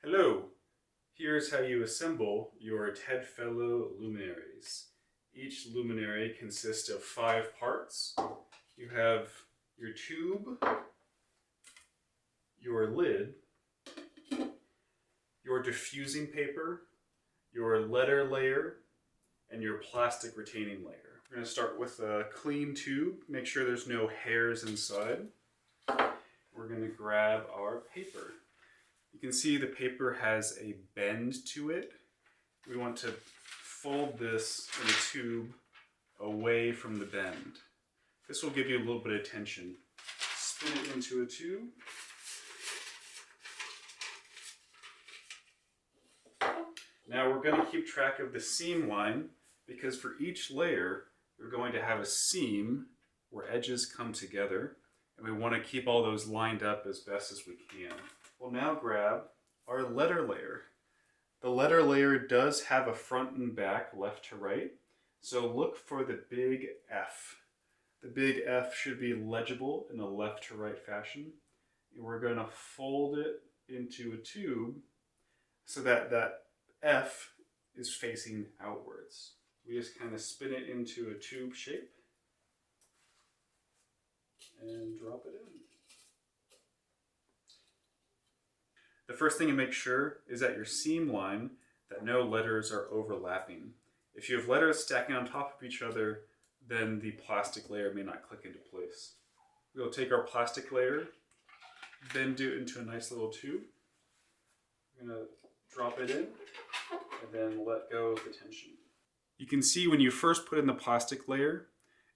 Hello, here's how you assemble your TEDfellow luminaries. Each luminary consists of 5 parts. You have your tube, your lid, your diffusing paper, your letter layer, and your plastic retaining layer. We're going to start with a clean tube. Make sure there's no hairs inside. We're going to grab our paper. You can see the paper has a bend to it. We want to fold this in a tube away from the bend. This will give you a little bit of tension. Spin it into a tube. Now we're going to keep track of the seam line because for each layer we're going to have a seam where edges come together, and we want to keep all those lined up as best as we can. We'll now grab our letter layer. The letter layer does have a front and back, left to right, so look for the big F. The big F should be legible in a left to right fashion. And we're going to fold it into a tube so that that F is facing outwards. We just kind of spin it into a tube shape and drop it in. The first thing to make sure is that your seam line, that no letters are overlapping. If you have letters stacking on top of each other, then the plastic layer may not click into place. We'll take our plastic layer, bend it into a nice little tube. We're going to drop it in and then let go of the tension. You can see when you first put in the plastic layer,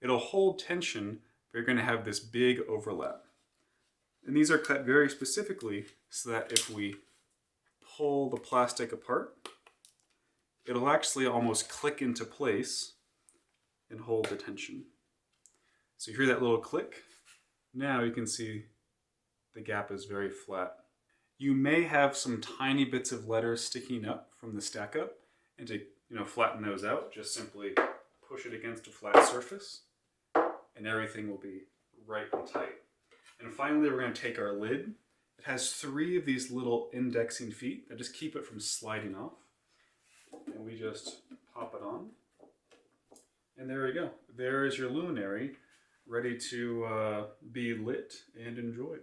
it'll hold tension, but you're going to have this big overlap. And these are cut very specifically so that if we pull the plastic apart, it'll actually almost click into place and hold the tension. So you hear that little click. Now you can see the gap is very flat. You may have some tiny bits of letters sticking up from the stack up, and to flatten those out, just simply push it against a flat surface and everything will be right and tight. And finally, we're going to take our lid. It has 3 of these little indexing feet that just keep it from sliding off. And we just pop it on. And there we go. There is your luminary, ready to be lit and enjoyed.